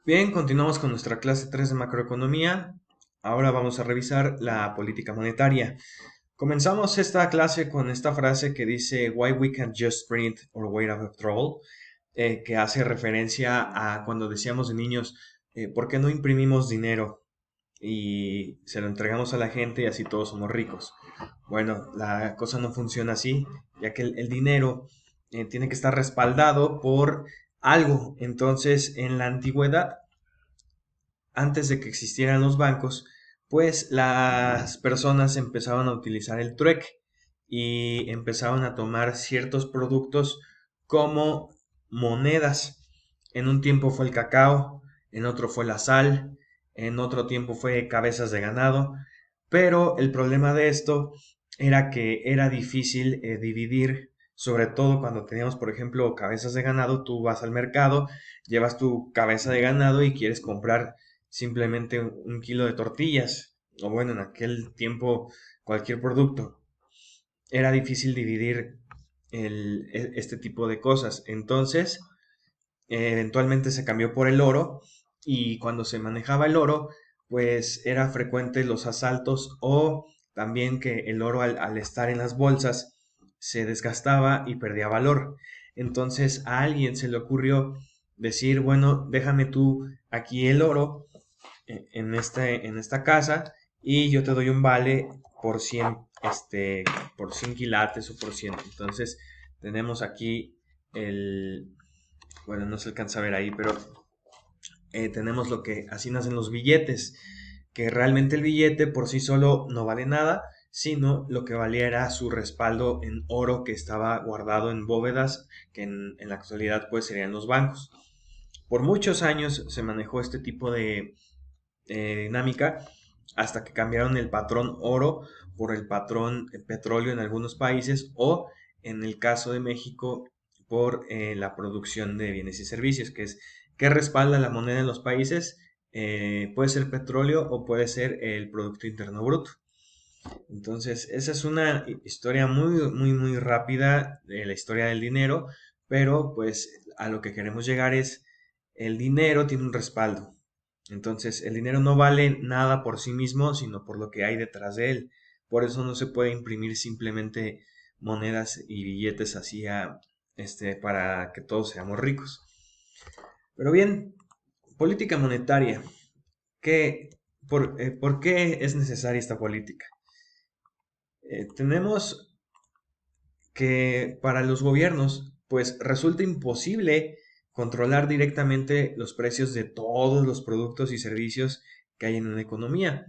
Bien, continuamos con nuestra clase 3 de macroeconomía. Ahora vamos a revisar la política monetaria. Comenzamos esta clase con esta frase que dice Why we can't just print or wait after all, que hace referencia a cuando decíamos de niños, ¿por qué no imprimimos dinero y se lo entregamos a la gente y así todos somos ricos? Bueno, la cosa no funciona así, ya que el dinero tiene que estar respaldado por algo. Entonces, en la antigüedad, antes de que existieran los bancos, pues las personas empezaban a utilizar el trueque y empezaban a tomar ciertos productos como monedas. En un tiempo fue el cacao, en otro fue la sal, en otro tiempo fue cabezas de ganado, pero el problema de esto era que era difícil dividir, sobre todo cuando teníamos, por ejemplo, cabezas de ganado. Tú vas al mercado, llevas tu cabeza de ganado y quieres comprar simplemente un kilo de tortillas, o bueno, en aquel tiempo cualquier producto. Era difícil dividir este tipo de cosas. Entonces, eventualmente se cambió por el oro y cuando se manejaba el oro, pues era frecuente los asaltos o también que el oro al estar en las bolsas se desgastaba y perdía valor. Entonces a alguien se le ocurrió decir, bueno, déjame tú aquí el oro en esta casa y yo te doy un vale por 100 por 100 quilates o por 100. Entonces tenemos aquí el, bueno, no se alcanza a ver ahí, pero tenemos lo que así nacen los billetes, que realmente el billete por sí solo no vale nada, sino lo que valía era su respaldo en oro que estaba guardado en bóvedas, que en la actualidad pues serían los bancos. Por muchos años se manejó este tipo de dinámica hasta que cambiaron el patrón oro por el patrón petróleo en algunos países o en el caso de México por la producción de bienes y servicios, que es que respalda la moneda en los países. Puede ser petróleo o puede ser el Producto Interno Bruto. Entonces, esa es una historia muy rápida de la historia del dinero, pero pues a lo que queremos llegar es el dinero tiene un respaldo. Entonces, el dinero no vale nada por sí mismo, sino por lo que hay detrás de él. Por eso no se puede imprimir simplemente monedas y billetes así para que todos seamos ricos. Pero bien, política monetaria. ¿Por qué es necesaria esta política? Tenemos que para los gobiernos, pues resulta imposible controlar directamente los precios de todos los productos y servicios que hay en una economía.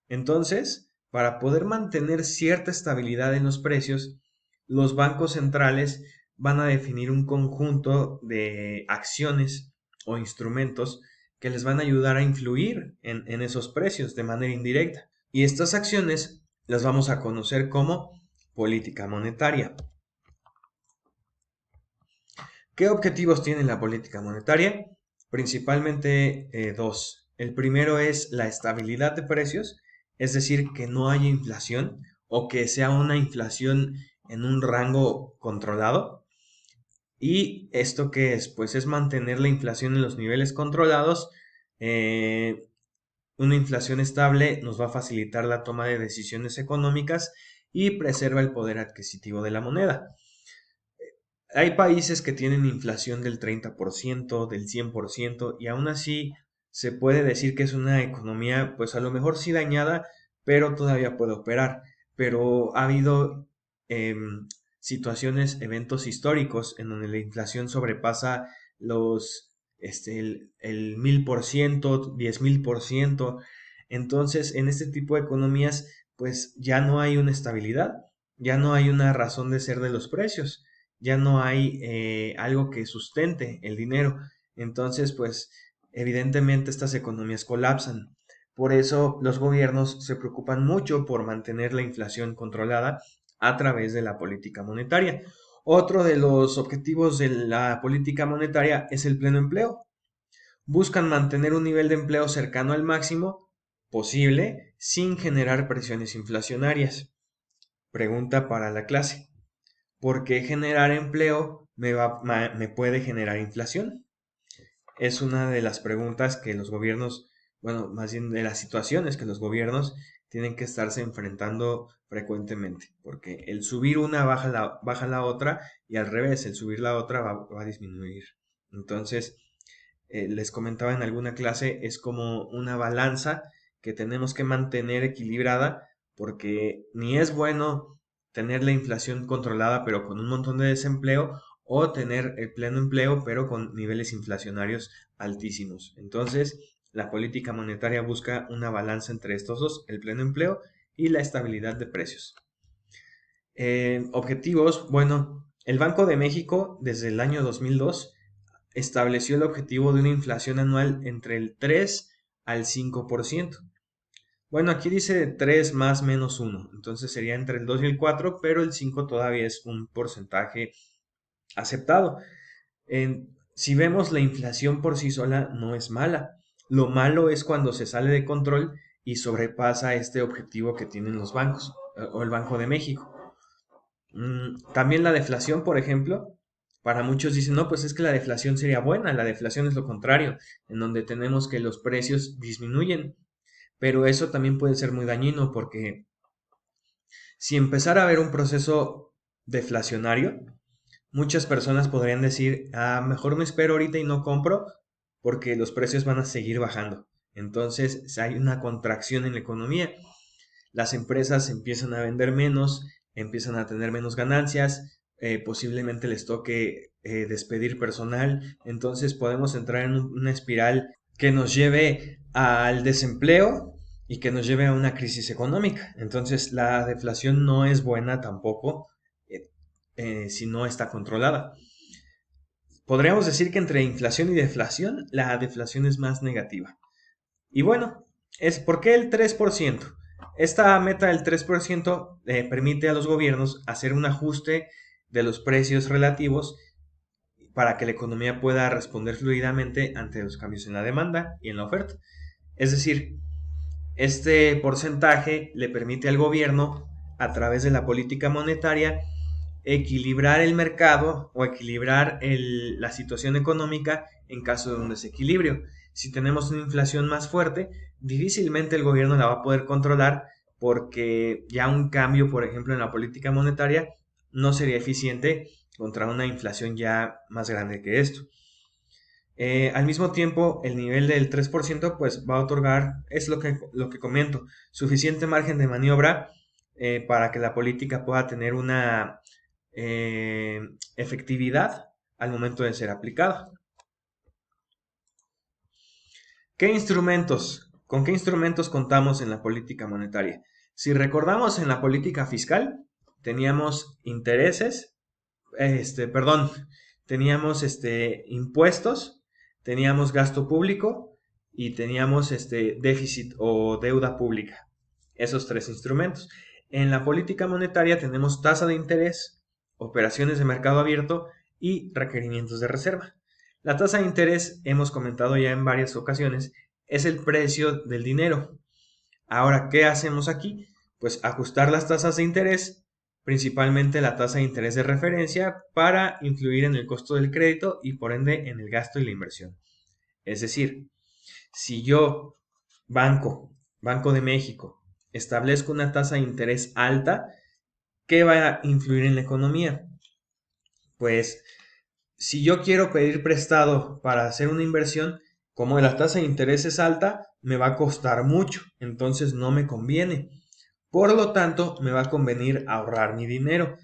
Entonces, para poder mantener cierta estabilidad en los precios, los bancos centrales van a definir un conjunto de acciones o instrumentos que les van a ayudar a influir en esos precios de manera indirecta. Y estas acciones las vamos a conocer como política monetaria. ¿Qué objetivos tiene la política monetaria? Principalmente dos. El primero es la estabilidad de precios, es decir, que no haya inflación o que sea una inflación en un rango controlado. ¿Y esto qué es? Pues es mantener la inflación en los niveles controlados. Una inflación estable nos va a facilitar la toma de decisiones económicas y preserva el poder adquisitivo de la moneda. Hay países que tienen inflación del 30%, del 100%, y aún así se puede decir que es una economía, pues a lo mejor sí dañada, pero todavía puede operar. Pero ha habido situaciones, eventos históricos en donde la inflación sobrepasa el 1000%, 10.000%. Entonces, en este tipo de economías, pues ya no hay una estabilidad, ya no hay una razón de ser de los precios, ya no hay algo que sustente el dinero. Entonces, pues evidentemente estas economías colapsan. Por eso los gobiernos se preocupan mucho por mantener la inflación controlada a través de la política monetaria. Otro de los objetivos de la política monetaria es el pleno empleo. Buscan mantener un nivel de empleo cercano al máximo posible sin generar presiones inflacionarias. Pregunta para la clase. ¿Por qué generar empleo me puede generar inflación? es una de las preguntas que los gobiernos, bueno, más bien de las situaciones que los gobiernos tienen que estarse enfrentando frecuentemente, porque el subir una baja la otra y al revés, el subir la otra va a disminuir. Entonces, les comentaba en alguna clase, es como una balanza que tenemos que mantener equilibrada porque ni es bueno tener la inflación controlada pero con un montón de desempleo o tener el pleno empleo pero con niveles inflacionarios altísimos. Entonces, la política monetaria busca una balanza entre estos dos, el pleno empleo y la estabilidad de precios. Objetivos, bueno, el Banco de México desde el año 2002 estableció el objetivo de una inflación anual entre el 3 al 5%. Bueno, aquí dice 3 más menos 1, entonces sería entre el 2 y el 4, pero el 5 todavía es un porcentaje aceptado. Si vemos la inflación por sí sola no es mala. Lo malo es cuando se sale de control y sobrepasa este objetivo que tienen los bancos o el Banco de México. También la deflación, por ejemplo, para muchos dicen, no, pues es que la deflación sería buena, la deflación es lo contrario, en donde tenemos que los precios disminuyen, pero eso también puede ser muy dañino porque si empezara a haber un proceso deflacionario, muchas personas podrían decir, mejor me espero ahorita y no compro porque los precios van a seguir bajando. Entonces hay una contracción en la economía. Las empresas empiezan a vender menos, empiezan a tener menos ganancias, posiblemente les toque despedir personal. Entonces podemos entrar en una espiral que nos lleve al desempleo y que nos lleve a una crisis económica. Entonces la deflación no es buena tampoco si no está controlada. Podríamos decir que entre inflación y deflación, la deflación es más negativa. Y bueno, ¿por qué el 3%? Esta meta del 3% permite a los gobiernos hacer un ajuste de los precios relativos para que la economía pueda responder fluidamente ante los cambios en la demanda y en la oferta. Es decir, este porcentaje le permite al gobierno, a través de la política monetaria, equilibrar el mercado o equilibrar la situación económica en caso de un desequilibrio. Si tenemos una inflación más fuerte, difícilmente el gobierno la va a poder controlar porque ya un cambio, por ejemplo, en la política monetaria no sería eficiente contra una inflación ya más grande que esto. Al mismo tiempo, el nivel del 3% pues va a otorgar, es lo que comento, suficiente margen de maniobra para que la política pueda tener una efectividad al momento de ser aplicada. ¿Con qué instrumentos contamos en la política monetaria? Si recordamos en la política fiscal, teníamos intereses, teníamos impuestos, teníamos gasto público y teníamos déficit o deuda pública. Esos tres instrumentos. En la política monetaria tenemos tasa de interés, operaciones de mercado abierto y requerimientos de reserva. La tasa de interés, hemos comentado ya en varias ocasiones, es el precio del dinero. Ahora, ¿qué hacemos aquí? Pues ajustar las tasas de interés, principalmente la tasa de interés de referencia, para influir en el costo del crédito y por ende en el gasto y la inversión. Es decir, si yo, Banco de México, establezco una tasa de interés alta, ¿qué va a influir en la economía? Pues si yo quiero pedir prestado para hacer una inversión, como la tasa de interés es alta, me va a costar mucho, entonces no me conviene. Por lo tanto, me va a convenir ahorrar mi dinero,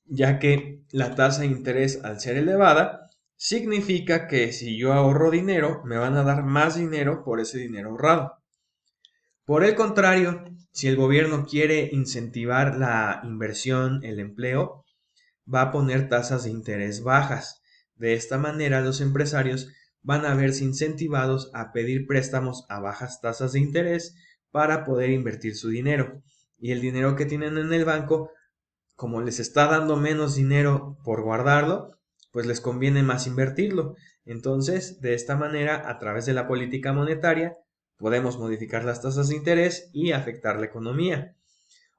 ya que la tasa de interés, al ser elevada, significa que si yo ahorro dinero, me van a dar más dinero por ese dinero ahorrado. Por el contrario, si el gobierno quiere incentivar la inversión, el empleo, va a poner tasas de interés bajas. De esta manera, los empresarios van a verse incentivados a pedir préstamos a bajas tasas de interés para poder invertir su dinero. Y el dinero que tienen en el banco, como les está dando menos dinero por guardarlo, pues les conviene más invertirlo. Entonces, de esta manera, a través de la política monetaria, podemos modificar las tasas de interés y afectar la economía.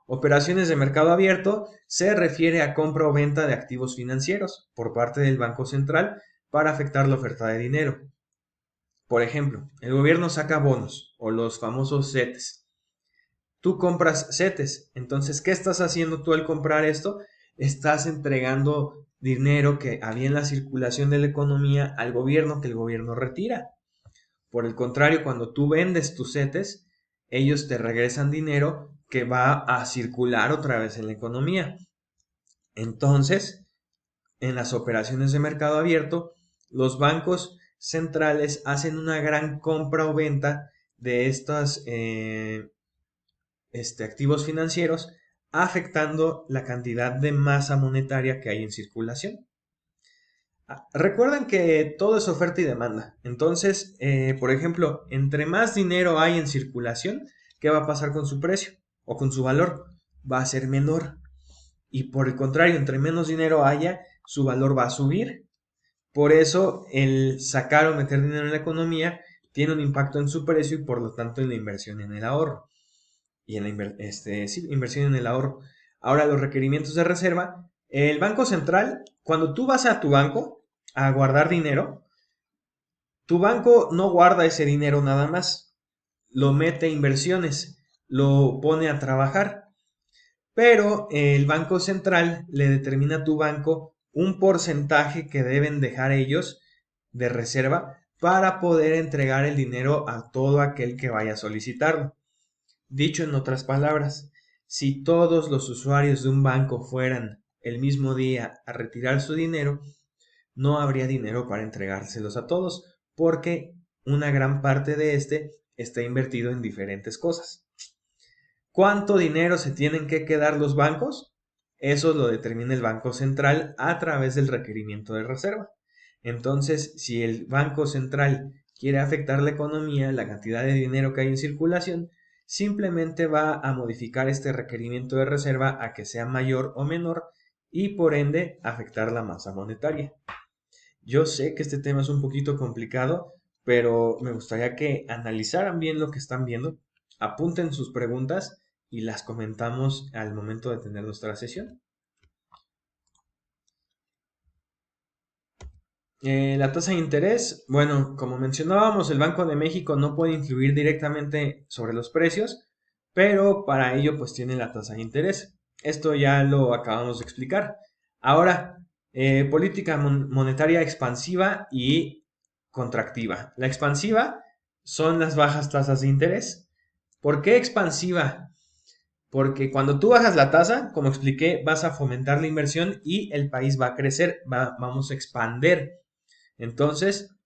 Operaciones de mercado abierto se refiere a compra o venta de activos financieros por parte del Banco Central para afectar la oferta de dinero. Por ejemplo, el gobierno saca bonos o los famosos CETES. Tú compras CETES, entonces, ¿qué estás haciendo tú al comprar esto? Estás entregando dinero que había en la circulación de la economía al gobierno que el gobierno retira. Por el contrario, cuando tú vendes tus CETES, ellos te regresan dinero que va a circular otra vez en la economía. Entonces, en las operaciones de mercado abierto, los bancos centrales hacen una gran compra o venta de estos activos financieros, afectando la cantidad de masa monetaria que hay en circulación. Recuerden que todo es oferta y demanda. Entonces, por ejemplo, entre más dinero hay en circulación, ¿qué va a pasar con su precio o con su valor? Va a ser menor. Y por el contrario, entre menos dinero haya, su valor va a subir. Por eso, el sacar o meter dinero en la economía tiene un impacto en su precio y por lo tanto en la inversión en el ahorro. Y en la inversión en el ahorro. Ahora, los requerimientos de reserva. El Banco Central, cuando tú vas a tu banco a guardar dinero, tu banco no guarda ese dinero nada más, lo mete a inversiones, lo pone a trabajar, pero el Banco Central le determina a tu banco un porcentaje que deben dejar ellos de reserva para poder entregar el dinero a todo aquel que vaya a solicitarlo. Dicho en otras palabras, si todos los usuarios de un banco fueran el mismo día a retirar su dinero, no habría dinero para entregárselos a todos, porque una gran parte de este está invertido en diferentes cosas. ¿Cuánto dinero se tienen que quedar los bancos? Eso lo determina el Banco Central a través del requerimiento de reserva. Entonces, si el Banco Central quiere afectar la economía, la cantidad de dinero que hay en circulación, simplemente va a modificar este requerimiento de reserva a que sea mayor o menor y por ende afectar la masa monetaria. Yo sé que este tema es un poquito complicado, pero me gustaría que analizaran bien lo que están viendo, apunten sus preguntas y las comentamos al momento de tener nuestra sesión. La tasa de interés, bueno, como mencionábamos, el Banco de México no puede influir directamente sobre los precios, pero para ello pues tiene la tasa de interés. Esto ya lo acabamos de explicar. Ahora, política monetaria expansiva y contractiva. La expansiva son las bajas tasas de interés. ¿Por qué expansiva? Porque cuando tú bajas la tasa, como expliqué, vas a fomentar la inversión y el país va a crecer, vamos a expander. Entonces,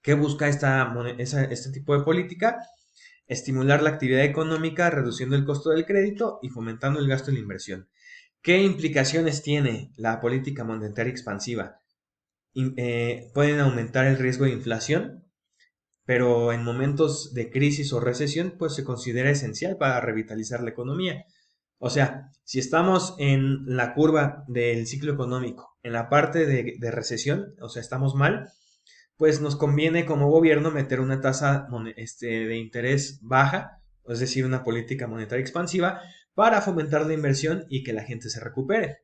¿qué busca este tipo de política? Estimular la actividad económica, reduciendo el costo del crédito y fomentando el gasto en la inversión. ¿Qué implicaciones tiene la política monetaria expansiva? Pueden aumentar el riesgo de inflación, pero en momentos de crisis o recesión, pues se considera esencial para revitalizar la economía. O sea, si estamos en la curva del ciclo económico, en la parte de recesión, o sea, estamos mal, pues nos conviene como gobierno meter una tasa de interés baja, es decir, una política monetaria expansiva, para fomentar la inversión y que la gente se recupere.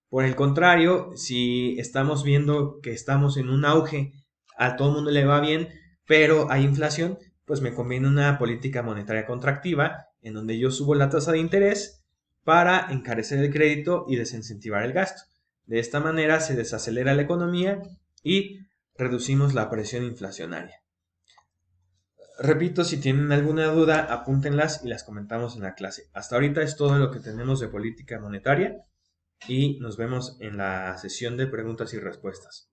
Por el contrario, si estamos viendo que estamos en un auge, a todo el mundo le va bien, pero hay inflación, pues me conviene una política monetaria contractiva en donde yo subo la tasa de interés para encarecer el crédito y desincentivar el gasto. De esta manera se desacelera la economía y reducimos la presión inflacionaria. Repito, si tienen alguna duda, apúntenlas y las comentamos en la clase. Hasta ahorita es todo lo que tenemos de política monetaria y nos vemos en la sesión de preguntas y respuestas.